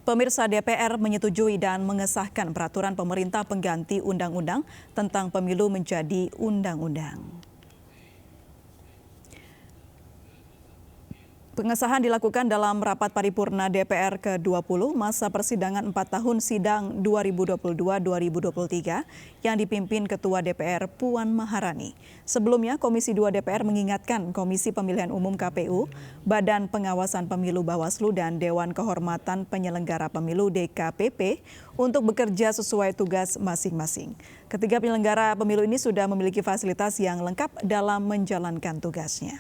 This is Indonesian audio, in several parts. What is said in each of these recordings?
Pemirsa, DPR menyetujui dan mengesahkan peraturan pemerintah pengganti undang-undang tentang pemilu menjadi undang-undang. Pengesahan dilakukan dalam rapat paripurna DPR ke-20 masa persidangan 4 tahun sidang 2022-2023 yang dipimpin Ketua DPR Puan Maharani. Sebelumnya, Komisi 2 DPR mengingatkan Komisi Pemilihan Umum KPU, Badan Pengawasan Pemilu Bawaslu dan Dewan Kehormatan Penyelenggara Pemilu DKPP untuk bekerja sesuai tugas masing-masing. Ketiga penyelenggara pemilu ini sudah memiliki fasilitas yang lengkap dalam menjalankan tugasnya.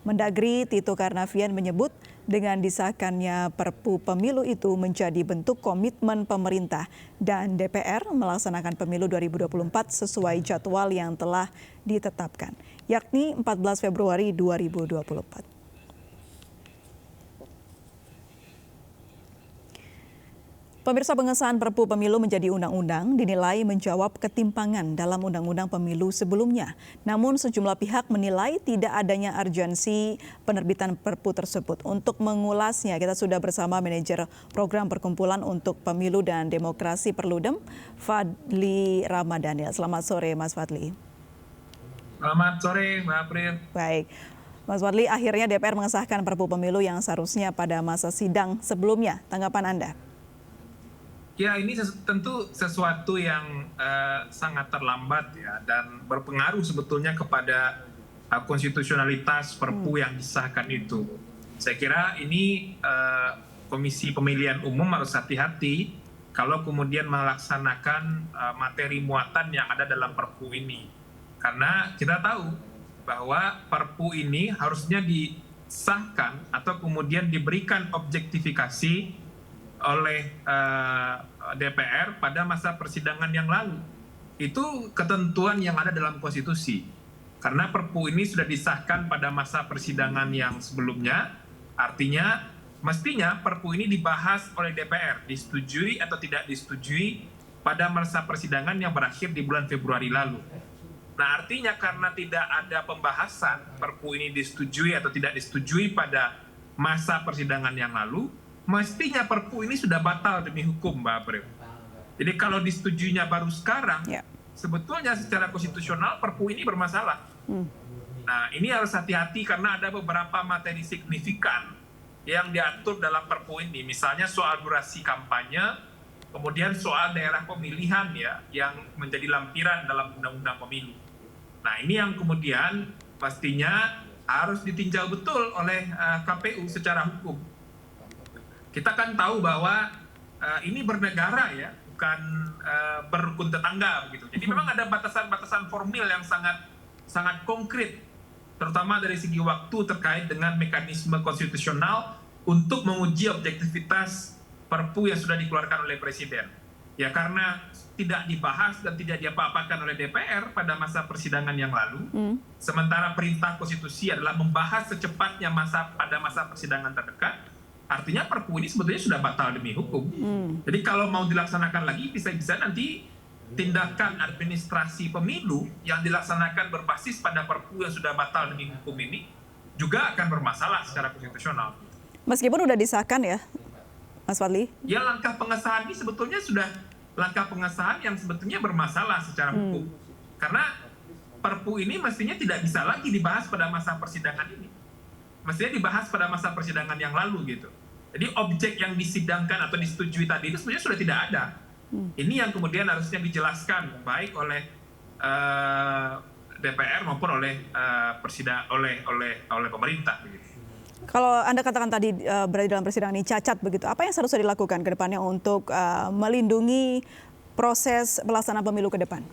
Mendagri Tito Karnavian menyebut dengan disahkannya Perpu Pemilu itu menjadi bentuk komitmen pemerintah dan DPR melaksanakan pemilu 2024 sesuai jadwal yang telah ditetapkan, yakni 14 Februari 2024. Pemirsa, pengesahan Perpu Pemilu menjadi undang-undang dinilai menjawab ketimpangan dalam undang-undang pemilu sebelumnya. Namun sejumlah pihak menilai tidak adanya urgensi penerbitan Perpu tersebut. Untuk mengulasnya, kita sudah bersama manajer program Perkumpulan untuk Pemilu dan Demokrasi Perludem, Fadli Ramadhanil. Selamat sore, Mas Fadli. Selamat sore, Mbak April. Baik. Mas Fadli, akhirnya DPR mengesahkan Perpu Pemilu yang seharusnya pada masa sidang sebelumnya. Tanggapan Anda? Ya, ini tentu sesuatu yang sangat terlambat ya, dan berpengaruh sebetulnya kepada konstitusionalitas Perpu yang disahkan itu. Saya kira ini Komisi Pemilihan Umum harus hati-hati kalau kemudian melaksanakan materi muatan yang ada dalam Perpu ini. Karena kita tahu bahwa Perpu ini harusnya disahkan atau kemudian diberikan objektifikasi oleh DPR pada masa persidangan yang lalu. Itu ketentuan yang ada dalam konstitusi. Karena Perpu ini sudah disahkan pada masa persidangan yang sebelumnya, artinya mestinya Perpu ini dibahas oleh DPR, disetujui atau tidak disetujui pada masa persidangan yang berakhir di bulan Februari lalu. Nah, artinya karena tidak ada pembahasan Perpu ini disetujui atau tidak disetujui pada masa persidangan yang lalu, mestinya Perpu ini sudah batal demi hukum, Mbak April. Jadi kalau disetujuinya baru sekarang, sebetulnya secara konstitusional Perpu ini bermasalah. Nah, ini harus hati-hati karena ada beberapa materi signifikan yang diatur dalam Perpu ini. Misalnya soal durasi kampanye, kemudian soal daerah pemilihan ya, yang menjadi lampiran dalam Undang-Undang Pemilu. Nah, ini yang kemudian pastinya harus ditinjau betul oleh KPU secara hukum. Kita kan tahu bahwa ini bernegara ya, bukan berrukun tetangga begitu. Jadi memang ada batasan-batasan formil yang sangat konkret, terutama dari segi waktu terkait dengan mekanisme konstitusional untuk menguji objektivitas Perpu yang sudah dikeluarkan oleh Presiden. Ya karena tidak dibahas dan tidak diapa-apakan oleh DPR pada masa persidangan yang lalu, sementara perintah konstitusi adalah membahas secepatnya pada masa persidangan terdekat. Artinya Perpu ini sebetulnya sudah batal demi hukum. Jadi kalau mau dilaksanakan lagi, bisa-bisa nanti tindakan administrasi pemilu yang dilaksanakan berbasis pada Perpu yang sudah batal demi hukum ini juga akan bermasalah secara konstitusional. Meskipun sudah disahkan ya, Mas Fadli? Ya, langkah pengesahan ini sebetulnya sudah langkah pengesahan yang sebetulnya bermasalah secara hukum. Karena Perpu ini mestinya tidak bisa lagi dibahas pada masa persidangan ini. Mestinya dibahas pada masa persidangan yang lalu gitu. Jadi objek yang disidangkan atau disetujui tadi itu sebenarnya sudah tidak ada. Ini yang kemudian harusnya dijelaskan baik oleh DPR maupun oleh pemerintah. Begitu. Kalau Anda katakan tadi berada dalam persidangan ini cacat begitu, apa yang seharusnya dilakukan ke depannya untuk melindungi proses pelaksanaan pemilu ke depan?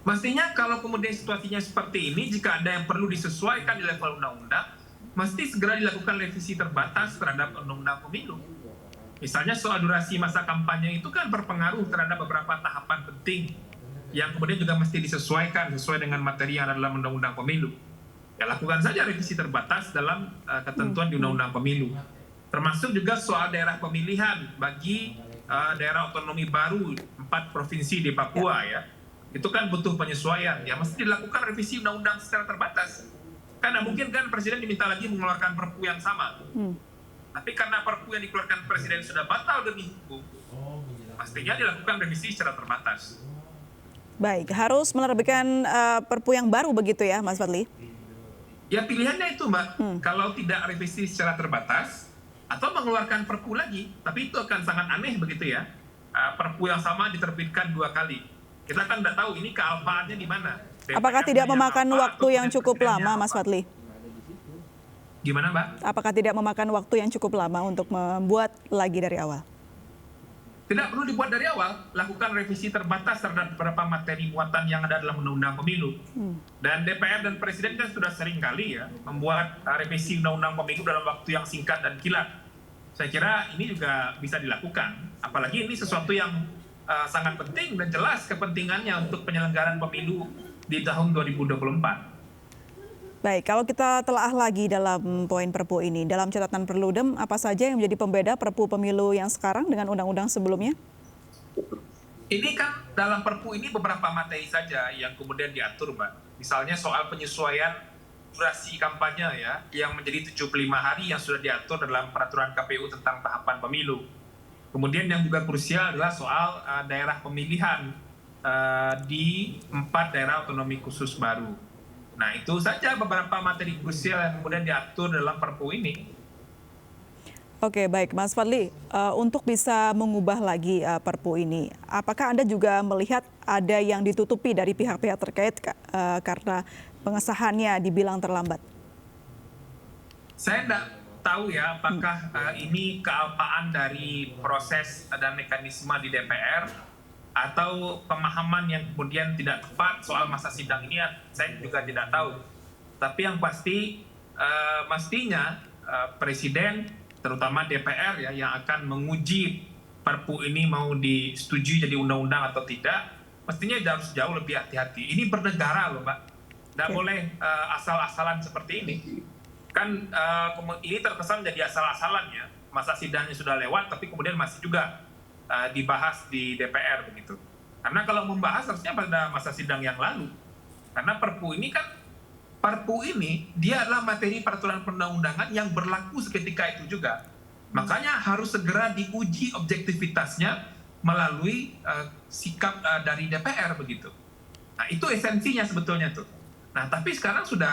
Mestinya kalau kemudian situasinya seperti ini, jika ada yang perlu disesuaikan di level undang-undang, mesti segera dilakukan revisi terbatas terhadap undang-undang pemilu. Misalnya soal durasi masa kampanye itu kan berpengaruh terhadap beberapa tahapan penting yang kemudian juga mesti disesuaikan sesuai dengan materi yang ada dalam undang-undang pemilu. Ya lakukan saja revisi terbatas dalam ketentuan di undang-undang pemilu. Termasuk juga soal daerah pemilihan bagi daerah otonomi baru 4 provinsi di Papua ya. Itu kan butuh penyesuaian. Ya mesti dilakukan revisi undang-undang secara terbatas. Karena mungkin kan Presiden diminta lagi mengeluarkan Perpu yang sama. Tapi karena Perpu yang dikeluarkan Presiden sudah batal demi hukum, pastinya dilakukan revisi secara terbatas. Baik, harus menerbitkan Perpu yang baru begitu ya, Mas Fadli? Ya pilihannya itu Mbak, kalau tidak revisi secara terbatas atau mengeluarkan Perpu lagi, tapi itu akan sangat aneh begitu ya. Perpu yang sama diterbitkan 2 kali. Kita kan tidak tahu ini kealpaannya di mana. Apakah tidak memakan waktu yang cukup lama, Mas Fadli? Gimana Mbak? Apakah tidak memakan waktu yang cukup lama untuk membuat lagi dari awal? Tidak perlu dibuat dari awal, lakukan revisi terbatas terhadap beberapa materi muatan yang ada dalam Undang-Undang Pemilu. Dan DPR dan Presiden kan sudah sering kali ya membuat revisi Undang-Undang Pemilu dalam waktu yang singkat dan kilat. Saya kira ini juga bisa dilakukan, apalagi ini sesuatu yang sangat penting dan jelas kepentingannya untuk penyelenggaraan pemilu di tahun 2024. Baik, kalau kita telaah lagi dalam poin Perpu ini, dalam catatan Perludem, apa saja yang menjadi pembeda Perpu Pemilu yang sekarang dengan undang-undang sebelumnya? Ini kan dalam Perpu ini beberapa materi saja yang kemudian diatur, Mbak. Misalnya soal penyesuaian durasi kampanye ya, yang menjadi 75 hari yang sudah diatur dalam peraturan KPU tentang tahapan pemilu. Kemudian yang juga krusial adalah soal daerah pemilihan di 4 daerah otonomi khusus baru. Nah, itu saja beberapa materi krusial yang kemudian diatur dalam Perpu ini. Oke, baik Mas Fadli, untuk bisa mengubah lagi Perpu ini, apakah Anda juga melihat ada yang ditutupi dari pihak-pihak terkait karena pengesahannya dibilang terlambat? Saya tidak tahu ya apakah ini kealpaan dari proses dan mekanisme di DPR atau pemahaman yang kemudian tidak tepat soal masa sidang ini, saya juga tidak tahu. Tapi yang pasti mestinya Presiden, terutama DPR ya, yang akan menguji Perpu ini mau disetujui jadi undang-undang atau tidak, mestinya harus jauh lebih hati-hati. Ini bernegara loh Mbak, tidak boleh asal-asalan seperti ini. Kan ini terkesan jadi asal-asalan ya, masa sidangnya sudah lewat tapi kemudian masih juga dibahas di DPR begitu. Karena kalau membahas harusnya pada masa sidang yang lalu. Karena Perpu ini dia adalah materi peraturan perundang-undangan yang berlaku seketika itu juga. Makanya harus segera diuji objektivitasnya melalui sikap dari DPR begitu. Nah, itu esensinya sebetulnya tuh. Nah, tapi sekarang sudah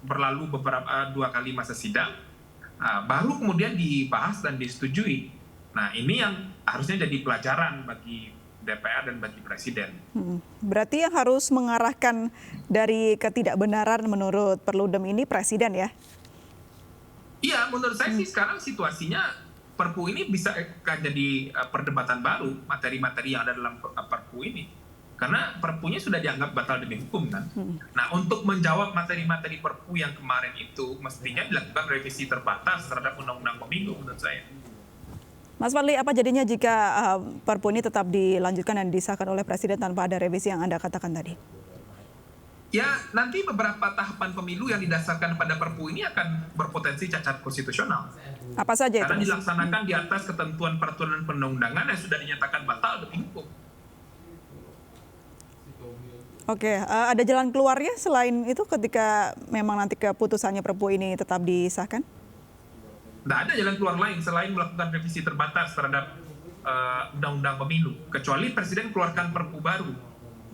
berlalu 2 kali masa sidang, baru kemudian dibahas dan disetujui. Nah, ini yang harusnya jadi pelajaran bagi DPR dan bagi Presiden. Berarti yang harus mengarahkan dari ketidakbenaran menurut Perludem ini Presiden ya? Iya, menurut saya sih sekarang situasinya Perpu ini bisa jadi perdebatan baru, materi-materi yang ada dalam Perpu ini. Karena Perpunya sudah dianggap batal demi hukum kan. Nah, untuk menjawab materi-materi Perpu yang kemarin itu, mestinya dilakukan revisi terbatas terhadap Undang-Undang Pemilu menurut saya. Mas Fadli, apa jadinya jika Perpu ini tetap dilanjutkan dan disahkan oleh Presiden tanpa ada revisi yang Anda katakan tadi? Ya, nanti beberapa tahapan pemilu yang didasarkan pada Perpu ini akan berpotensi cacat konstitusional. Apa saja itu? Karena dilaksanakan di atas ketentuan peraturan perundang-undangan yang sudah dinyatakan batal demi hukum. Oke, ada jalan keluarnya selain itu ketika memang nanti keputusannya Perpu ini tetap disahkan? Tidak ada jalan keluar lain selain melakukan revisi terbatas terhadap undang-undang pemilu. Kecuali Presiden keluarkan Perpu baru.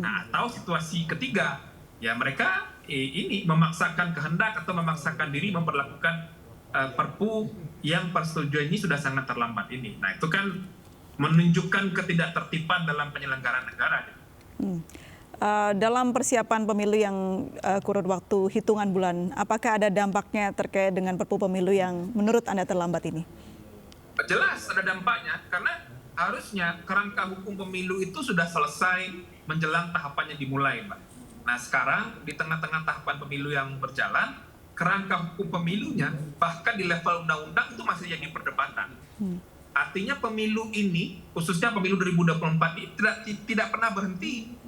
Nah, atau situasi ketiga, ya mereka ini memaksakan kehendak atau memaksakan diri memperlakukan Perpu yang persetujuan ini sudah sangat terlambat ini. Nah, itu kan menunjukkan ketidaktertiban dalam penyelenggaraan negara. Dalam persiapan pemilu yang kurun waktu hitungan bulan, apakah ada dampaknya terkait dengan Perpu Pemilu yang menurut Anda terlambat ini? Jelas ada dampaknya, karena harusnya kerangka hukum pemilu itu sudah selesai menjelang tahapannya dimulai, Mbak. Nah, sekarang di tengah-tengah tahapan pemilu yang berjalan, kerangka hukum pemilunya bahkan di level undang-undang itu masih jadi perdebatan. Artinya pemilu ini, khususnya pemilu 2024 ini tidak pernah berhenti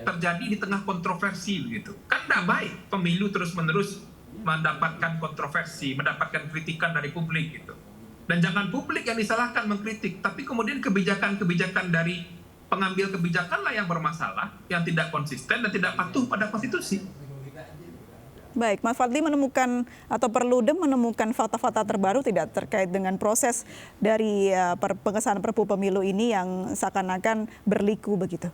terjadi di tengah kontroversi begitu. Kan tidak baik pemilu terus-menerus mendapatkan kontroversi, mendapatkan kritikan dari publik gitu. Dan jangan publik yang disalahkan mengkritik, tapi kemudian kebijakan-kebijakan dari pengambil kebijakanlah yang bermasalah, yang tidak konsisten dan tidak patuh pada konstitusi. Baik, Mas Fadli menemukan atau Perludem menemukan fakta-fakta terbaru tidak terkait dengan proses dari pengesahan Perpu Pemilu ini yang seakan-akan berliku begitu?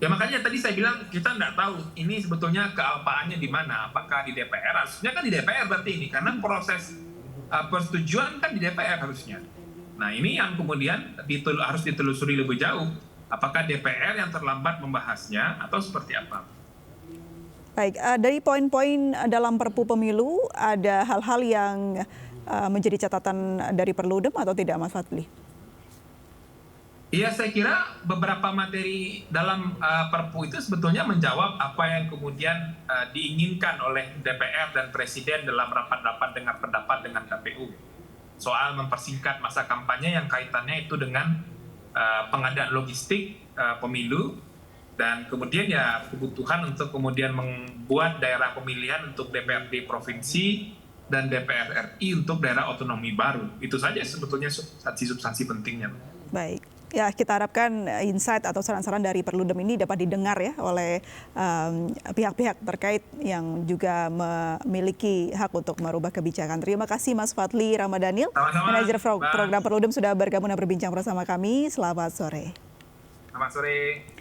Ya makanya tadi saya bilang kita nggak tahu ini sebetulnya kealpaannya di mana. Apakah di DPR? Harusnya kan di DPR berarti ini karena proses persetujuan kan di DPR harusnya. Nah ini yang kemudian harus ditelusuri lebih jauh. Apakah DPR yang terlambat membahasnya atau seperti apa? Baik, dari poin-poin dalam Perpu Pemilu ada hal-hal yang menjadi catatan dari Perludem atau tidak, Mas Fadli? Iya, saya kira beberapa materi dalam Perpu itu sebetulnya menjawab apa yang kemudian diinginkan oleh DPR dan Presiden dalam rapat-rapat dengar pendapat dengan KPU. Soal mempersingkat masa kampanye yang kaitannya itu dengan pengadaan logistik pemilu, dan kemudian ya kebutuhan untuk kemudian membuat daerah pemilihan untuk DPRD provinsi dan DPR RI untuk daerah otonomi baru. Itu saja sebetulnya substansi pentingnya. Baik. Ya, kita harapkan insight atau saran-saran dari Perludem ini dapat didengar ya oleh pihak-pihak terkait yang juga memiliki hak untuk merubah kebijakan. Terima kasih Mas Fadli Ramadhanil, Manajer Program Perludem sudah bergabung dan berbincang bersama kami. Selamat sore. Selamat sore.